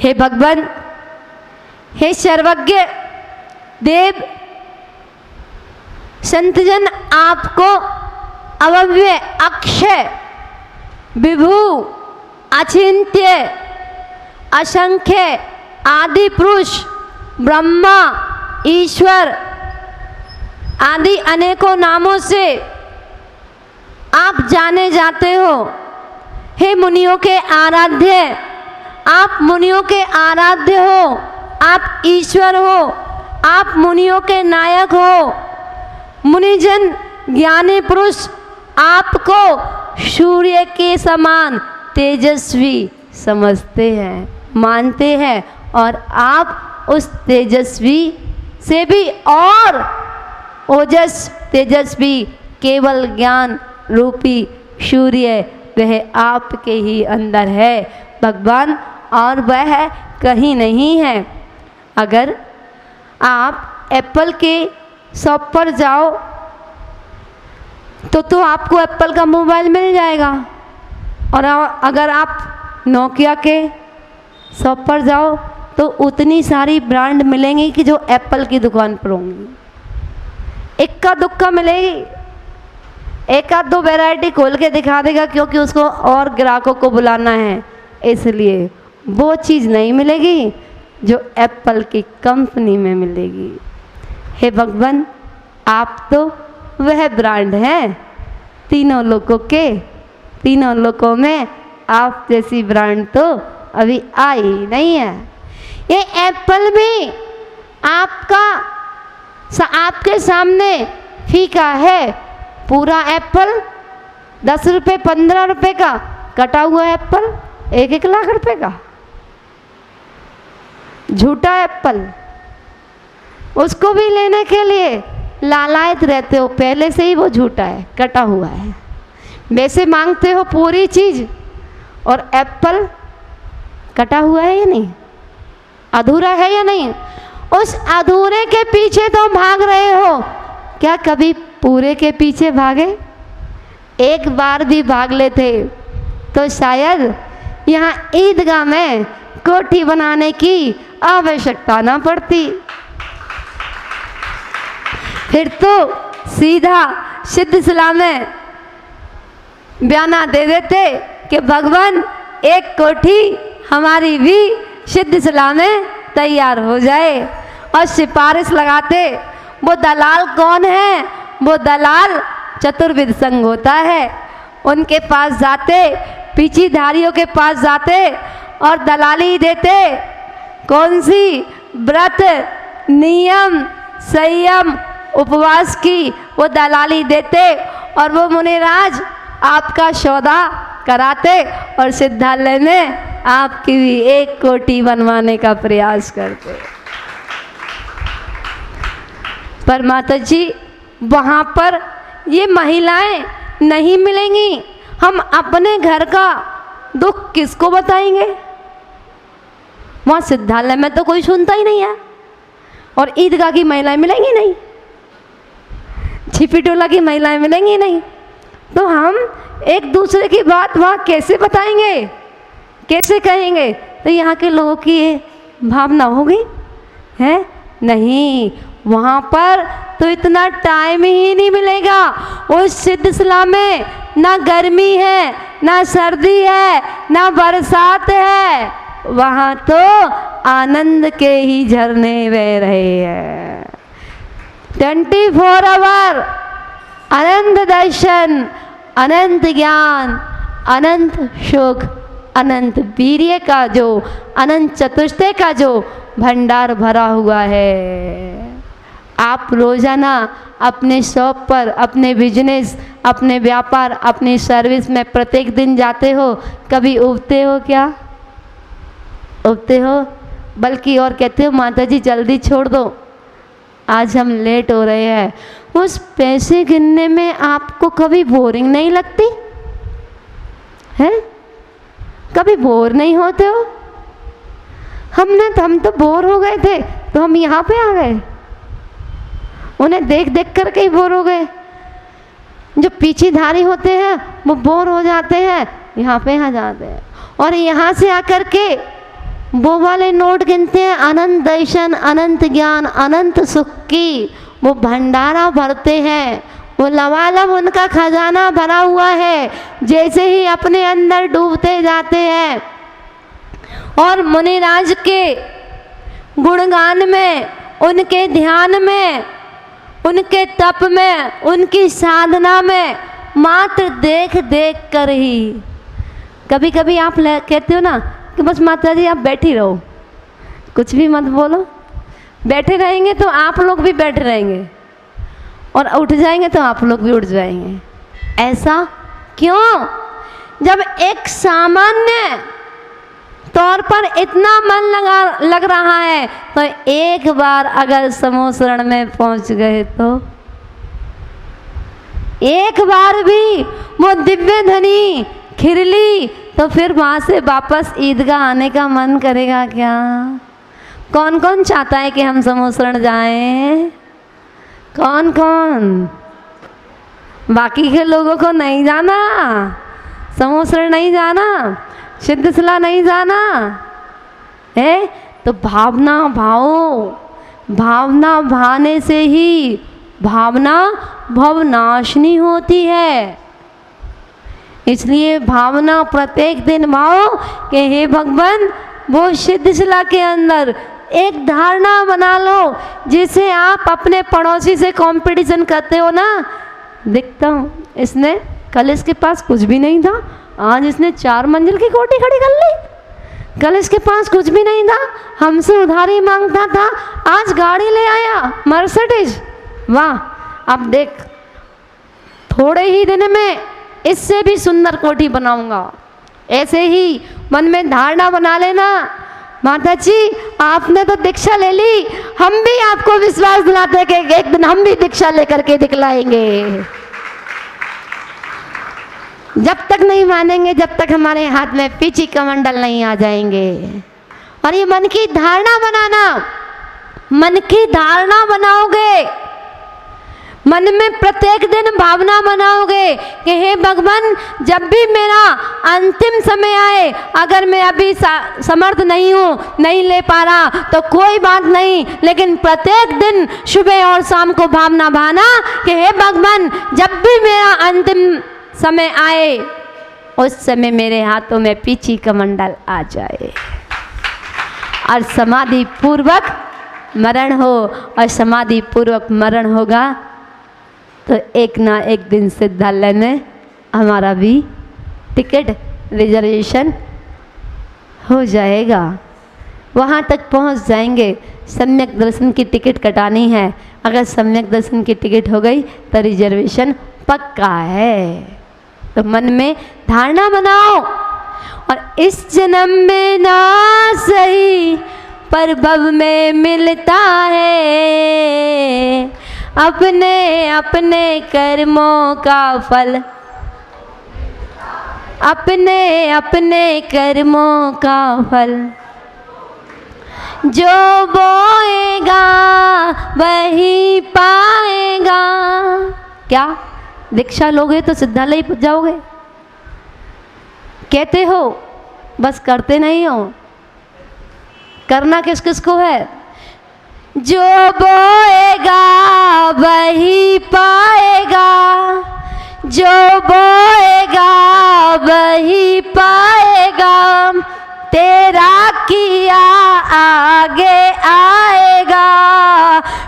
हे भगवान, हे सर्वज्ञ देव, संतजन आपको अव्यय, अक्षय, विभु, अचिंत्य, असंख्य, आदि पुरुष, ब्रह्मा, ईश्वर आदि अनेकों नामों से आप जाने जाते हो। हे मुनियों के आराध्य, आप मुनियों के आराध्य हो, आप ईश्वर हो, आप मुनियों के नायक हो। मुनिजन ज्ञानी पुरुष आपको सूर्य के समान तेजस्वी समझते हैं, मानते हैं, और आप उस तेजस्वी से भी और ओजस तेजस्वी केवल ज्ञान रूपी सूर्य वह आपके ही अंदर है भगवान, और वह कहीं नहीं है। अगर आप एप्पल के शॉप पर जाओ तो आपको एप्पल का मोबाइल मिल जाएगा, और अगर आप नोकिया के शॉप पर जाओ तो उतनी सारी ब्रांड मिलेंगी कि जो एप्पल की दुकान पर होंगी। इक्का दुक्का मिलेगी, एक आध दो वैरायटी खोल के दिखा देगा क्योंकि उसको और ग्राहकों को बुलाना है, इसलिए वो चीज़ नहीं मिलेगी जो एप्पल की कंपनी में मिलेगी। हे भगवान, आप तो वह ब्रांड हैं तीनों लोगों के, तीनों लोगों में आप जैसी ब्रांड तो अभी आई नहीं है। ये एप्पल भी आपके सामने फीका है। पूरा एप्पल 10 रुपये 15 रुपये का, कटा हुआ एप्पल 1-1 लाख रुपए का। झूठा एप्पल, उसको भी लेने के लिए लालायत रहते हो, पहले से ही वो झूठा है, कटा हुआ है। वैसे मांगते हो पूरी चीज़ और एप्पल कटा हुआ है या नहीं, अधूरा है या नहीं। उस अधूरे के पीछे तो भाग रहे हो, क्या कभी पूरे के पीछे भागे? एक बार भी भाग लेते तो शायद यहाँ ईदगाह में कोठी बनाने की आवश्यकता ना पड़ती, फिर तो सीधा सिद्धशिला में बयाना दे देते कि भगवान एक कोठी हमारी भी सिद्धशिला में तैयार हो जाए, और सिफारिश लगाते। वो दलाल कौन है? वो दलाल चतुर्विद संघ होता है, उनके पास जाते, पीछीधारियों के पास जाते और दलाली देते। कौन सी? व्रत, नियम, संयम, उपवास की वो दलाली देते, और वो मुनिराज आपका सौदा कराते और सिद्धालय में आपकी भी एक कोठी बनवाने का प्रयास करते। पर माता जी, वहाँ पर ये महिलाएं नहीं मिलेंगी। हम अपने घर का दुख किसको बताएंगे? वहाँ सिद्धालय में तो कोई सुनता ही नहीं है, और ईदगाह की महिलाएं मिलेंगी नहीं, छिपीटोला की महिलाएं मिलेंगी नहीं, तो हम एक दूसरे की बात वहाँ कैसे बताएंगे, कैसे कहेंगे? तो यहाँ के लोगों की ये भावना होगी है नहीं, वहाँ पर तो इतना टाइम ही नहीं मिलेगा। उस सिद्धशिला में ना गर्मी है, ना सर्दी है, ना बरसात है, वहाँ तो आनंद के ही झरने बह रहे हैं। 24 आवर अनंत दर्शन, अनंत ज्ञान, अनंत सुख, अनंत वीर्य का जो, अनंत चतुष्टय का जो भंडार भरा हुआ है। आप रोजाना अपने शॉप पर, अपने बिजनेस, अपने व्यापार, अपनी सर्विस में प्रत्येक दिन जाते हो, कभी उबते हो क्या? उबते हो? बल्कि और कहते हो माता जी जल्दी छोड़ दो, आज हम लेट हो रहे हैं। उस पैसे गिनने में आपको कभी बोरिंग नहीं लगती है? कभी बोर नहीं होते हो? हम तो बोर हो गए थे तो हम यहाँ पे आ गए, उन्हें देख देख कर के ही बोर हो गए। जो पीछेधारी होते हैं वो बोर हो जाते हैं, यहाँ पे आ जाते हैं, और यहाँ से आकर के वो वाले नोट गिनते हैं अनंत दर्शन, अनंत ज्ञान, अनंत सुख की वो भंडारा भरते हैं। वो लबालब उनका खजाना भरा हुआ है। जैसे ही अपने अंदर डूबते जाते हैं और मुनिराज के गुणगान में, उनके ध्यान में, उनके तप में, उनकी साधना में, मात्र देख देख कर ही। कभी कभी आप कहते हो ना कि बस माता जी आप बैठी रहो, कुछ भी मत बोलो, बैठे रहेंगे तो आप लोग भी बैठे रहेंगे और उठ जाएंगे तो आप लोग भी उठ जाएंगे। ऐसा क्यों? जब एक सामान्य तौर पर इतना मन लग रहा है तो एक बार अगर समोसरण में पहुंच गए तो एक बार भी वो दिव्य ध्वनि खिरली तो फिर वहाँ से वापस ईदगाह आने का मन करेगा क्या? कौन कौन चाहता है कि हम समोसरण जाएं? कौन कौन? बाकी के लोगों को नहीं जाना, समोसरण नहीं जाना, सिद्धशिला नहीं जाना है। तो भावना भाओ, भावना भाने से ही भावना भवनाशिनी होती है। इसलिए भावना प्रत्येक दिन भाओ कि हे भगवान, वो सिद्धशिला के अंदर एक धारणा बना लो, जिसे आप अपने पड़ोसी से कंपटीशन करते हो ना। देखता हूँ इसने कल इसके पास कुछ भी नहीं था, आज इसने 4 मंजिल की कोठी खड़ी कर ली। कल इसके पास कुछ भी नहीं था, हमसे उधारी मांगता था, आज गाड़ी ले आया मर्सिडीज। वाह! अब देख, थोड़े ही दिन में इससे भी सुंदर कोठी बनाऊंगा। ऐसे ही मन में धारणा बना लेना। माता जी आपने तो दीक्षा ले ली, हम भी आपको विश्वास दिलाते हैं कि एक दिन हम भी दीक्षा लेकर के दिखलाएंगे। जब तक नहीं मानेंगे, जब तक हमारे हाथ में पीछे कमंडल नहीं आ जाएंगे। और ये मन की धारणा बनाना, मन की धारणा बनाओगे, मन में प्रत्येक दिन भावना बनाओगे कि हे भगवान, जब भी मेरा अंतिम समय आए, अगर मैं अभी समर्थ नहीं हूँ, नहीं ले पा रहा तो कोई बात नहीं, लेकिन प्रत्येक दिन सुबह और शाम को भावना भाना कि हे भगवान, जब भी मेरा अंतिम समय आए उस समय मेरे हाथों में पीछे कमंडल आ जाए और समाधि पूर्वक मरण हो। और समाधि पूर्वक मरण होगा तो एक ना एक दिन सिद्धालय में हमारा भी टिकट रिजर्वेशन हो जाएगा, वहाँ तक पहुँच जाएंगे। सम्यक दर्शन की टिकट कटानी है, अगर सम्यक दर्शन की टिकट हो गई तो रिजर्वेशन पक्का है। तो मन में धारणा बनाओ और इस जन्म में ना सही पर भव में मिलता है, अपने अपने कर्मों का फल, अपने अपने कर्मों का फल, जो बोएगा वही पाएगा। क्या दीक्षा लोगे तो सिद्धालय पहुंच जाओगे? कहते हो, बस करते नहीं हो। करना किस किस को है? जो बोएगा वही पाएगा, जो बोएगा वही पाएगा, तेरा किया आगे आएगा।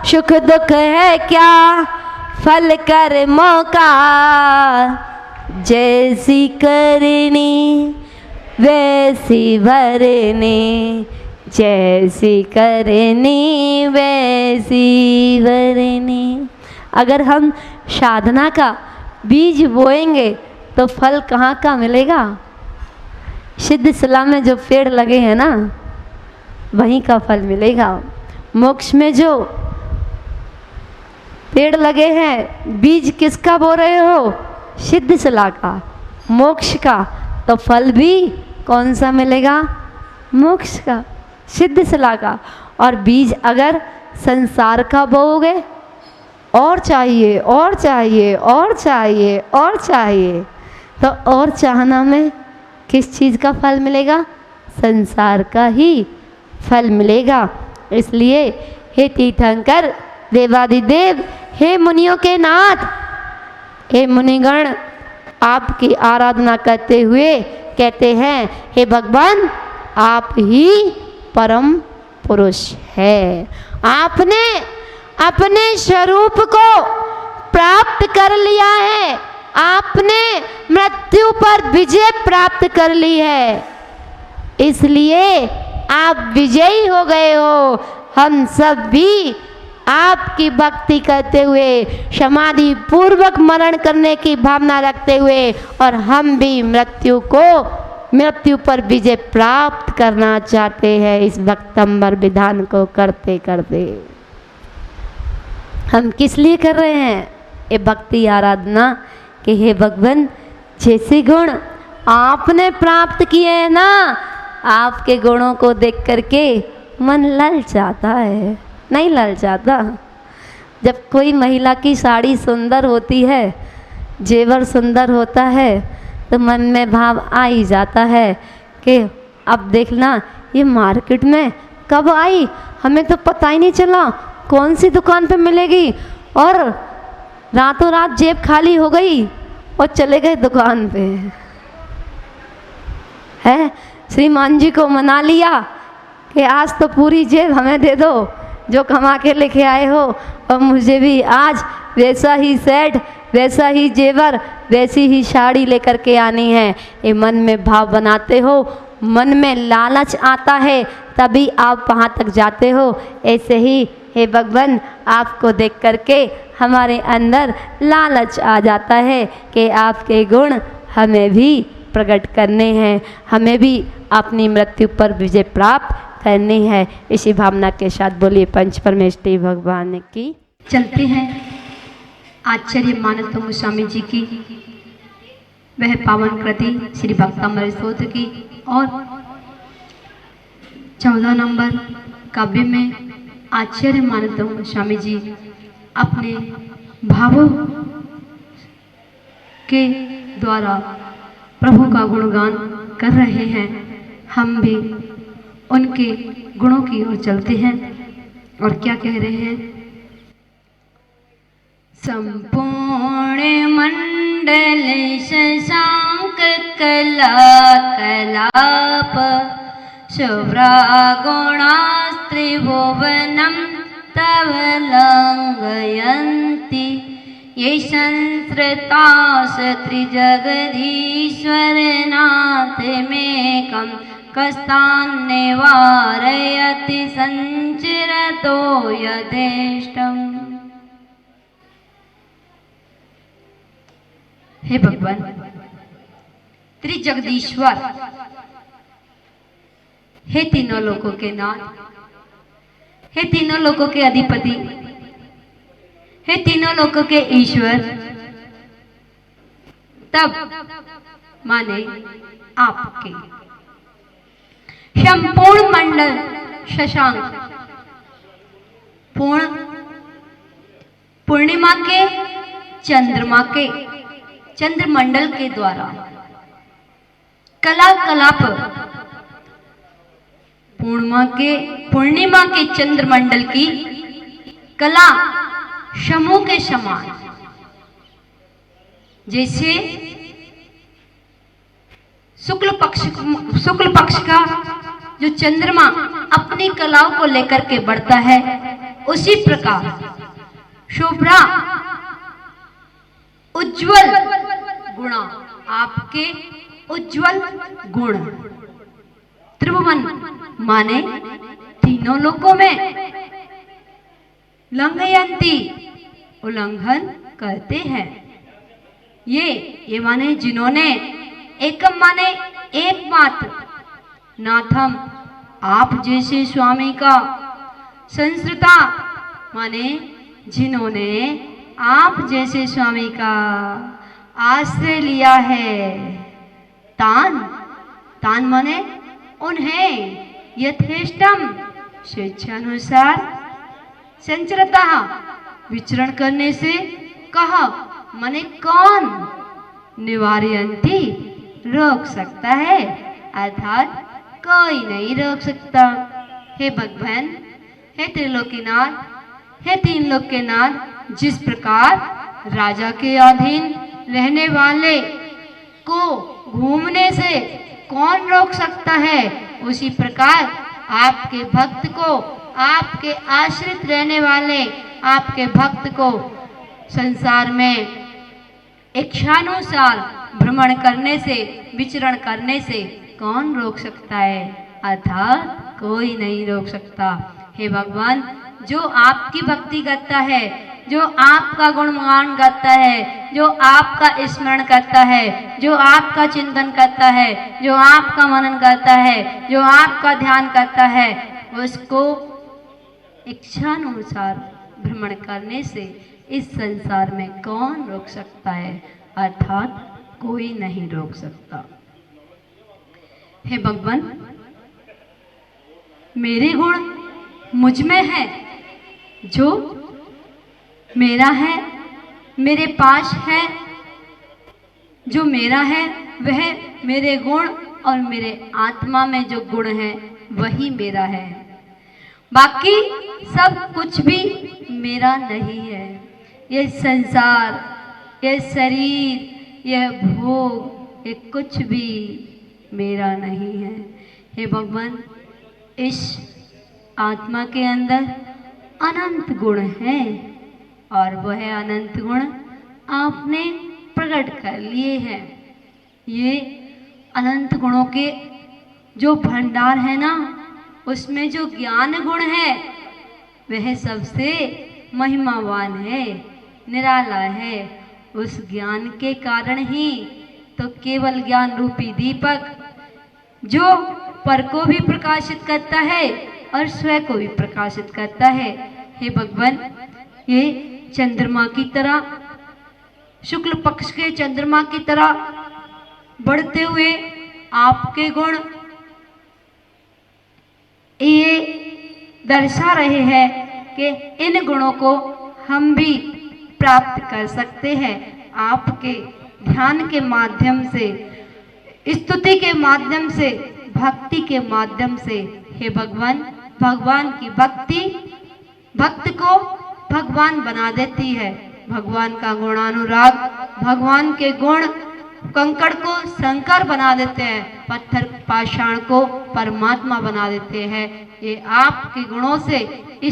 सुख दुख है क्या फल कर्मों का, जैसी करनी वैसी भरनी, जैसी करनी वैसी भरनी। अगर हम साधना का बीज बोएंगे तो फल कहाँ का मिलेगा? सिद्धशिला में जो पेड़ लगे हैं ना, वहीं का फल मिलेगा। मोक्ष में जो पेड़ लगे हैं, बीज किसका बो रहे हो? सिद्धशिला का, मोक्ष का। तो फल भी कौन सा मिलेगा? मोक्ष का, सिद्धशिला का। और बीज अगर संसार का बोओगे, और चाहिए और चाहिए और चाहिए और चाहिए, तो और चाहना में किस चीज़ का फल मिलेगा? संसार का ही। फल मिलेगा। इसलिए हे तीर्थंकर, देवादिदेव, हे मुनियों के नाथ, हे मुनिगण, आपकी आराधना करते हुए कहते हैं, हे भगवान, आप ही परम पुरुष है। आपने अपने स्वरूप को प्राप्त कर लिया है, आपने मृत्यु पर विजय प्राप्त कर ली है, इसलिए आप विजयी हो गए हो। हम सब भी आपकी भक्ति करते हुए, समाधि पूर्वक मरण करने की भावना रखते हुए, और हम भी मृत्यु पर विजय प्राप्त करना चाहते हैं। इस भक्तंबर विधान को करते करते हम किस लिए कर रहे हैं ये भक्ति आराधना? कि हे भगवान, जैसे गुण आपने प्राप्त किए हैं ना, आपके गुणों को देख करके मन ललचाता है, नहीं ललचाता? जब कोई महिला की साड़ी सुंदर होती है, जेवर सुंदर होता है, तो मन में भाव आ ही जाता है कि अब देखना ये मार्केट में कब आई, हमें तो पता ही नहीं चला कौन सी दुकान पे मिलेगी, और रातों रात जेब खाली हो गई और चले गए दुकान पे। है, श्रीमान जी को मना लिया कि आज तो पूरी जेब हमें दे दो जो कमा के लेके आए हो, और मुझे भी आज वैसा ही सेट, वैसा ही जेवर, वैसी ही साड़ी लेकर के आनी है। ये मन में भाव बनाते हो, मन में लालच आता है, तभी आप वहाँ तक जाते हो। ऐसे ही हे भगवान, आपको देख करके हमारे अंदर लालच आ जाता है कि आपके गुण हमें भी प्रकट करने हैं, हमें भी अपनी मृत्यु पर विजय प्राप्त करनी है। इसी भावना के साथ बोलिए पंच परमेष्ठी भगवान की। चलते हैं आचार्य मानवतम स्वामी जी की वह पावन कृति श्री भक्तामृत स्तोत्र की, और 14 नंबर काव्य में आचार्य मानवतम स्वामी जी अपने भावों के द्वारा प्रभु का गुणगान कर रहे हैं। हम भी उनके गुणों की ओर चलते हैं, और क्या कह रहे हैं? संपूर्ण मंडल शशांक कला कलाप शुभ्रा गुणास्त्रिभुवनं तव लंघयन्ति ये संसृतास त्रिजगदीश्वरनाथ मेकं कस्तान्निवारयति संचिरतो यथेष्टम्। हे भगवान, त्रिजगदीश्वर, हे तीनों लोकों के नाथ, हे तीनों लोकों के अधिपति, हे तीनों लोकों के ईश्वर, तब माने आपके संपूर्ण मंडल शशांक, पूर्णिमा के चंद्रमा के चंद्रमंडल के द्वारा कला कलाप, पूर्णिमा के चंद्रमंडल की कला समूह के समान, जैसे शुक्ल पक्ष का जो चंद्रमा अपनी कलाओं को लेकर के बढ़ता है, उसी प्रकार शुभ्रा उज्जवल गुणा, आपके उज्जवल गुण त्रिभुवन माने तीनों लोकों में लंघयंती उल्लंघन करते हैं। ये माने जिन्होंने, एकम माने एकमात्र, नाथम आप जैसे स्वामी का, संस्कृता माने जिन्होंने आप जैसे स्वामी का आश्रय लिया है, तान माने उन्हें यथेष्टम स्वेच्छानुसार संचरता विचरण करने से कहा, माने कौन निवारयंती रोक सकता है, अर्थात कोई नहीं रोक सकता। हे भगवान, हे त्रिलोकीनाथ, हे तीन लोक के नाथ, जिस प्रकार राजा के अधीन रहने वाले को घूमने से कौन रोक सकता है, उसी प्रकार आपके भक्त को, आपके आश्रित रहने वाले आपके भक्त को संसार में इच्छानुसार भ्रमण करने से, विचरण करने से कौन रोक सकता है, अर्थात कोई नहीं रोक सकता। हे भगवान, जो आपकी भक्ति करता है, जो आपका गुणगान करता है, जो आपका स्मरण करता है, जो आपका चिंतन करता है, जो आपका मनन करता है, जो आपका ध्यान करता है, उसको इच्छानुसार भ्रमण करने से इस संसार में कौन रोक सकता है, अर्थात कोई नहीं रोक सकता। हे भगवान, मेरे गुण मुझ में है, जो मेरा है, मेरे पास है, जो मेरा है वह मेरे गुण और मेरे आत्मा में जो गुण है वही मेरा है, बाकी सब कुछ भी मेरा नहीं है। ये संसार, ये शरीर, यह भोग, ये कुछ भी मेरा नहीं है। हे भगवान, इस आत्मा के अंदर अनंत गुण हैं और वह अनंत गुण आपने प्रकट कर लिए हैं। ये अनंत गुणों के जो भंडार है ना, उसमें जो ज्ञान गुण है वह सबसे महिमावान है, निराला है। उस ज्ञान के कारण ही तो केवल ज्ञान रूपी दीपक जो पर को भी प्रकाशित करता है और स्वयं को भी प्रकाशित करता है। हे भगवान, ये चंद्रमा की तरह, शुक्ल पक्ष के चंद्रमा की तरह बढ़ते हुए आपके गुण ये दर्शा रहे हैं कि इन गुणों को हम भी प्राप्त कर सकते हैं आपके ध्यान के माध्यम से, स्तुति के माध्यम से, भक्ति के माध्यम से। हे भगवान, भगवान की भक्ति भक्त को भगवान बना देती है। भगवान का गुणानुराग, भगवान के गुण कंकड़ को शंकर बना देते हैं, पत्थर पाषाण को परमात्मा बना देते हैं। ये आपके गुणों से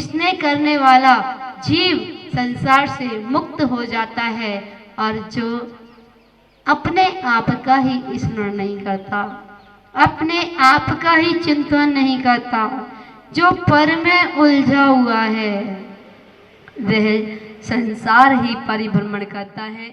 स्नेह करने वाला जीव संसार से मुक्त हो जाता है, और जो अपने आप का ही स्मरण नहीं करता, अपने आप का ही चिंतन नहीं करता, जो पर में उलझा हुआ है, वह संसार ही परिभ्रमण करता है।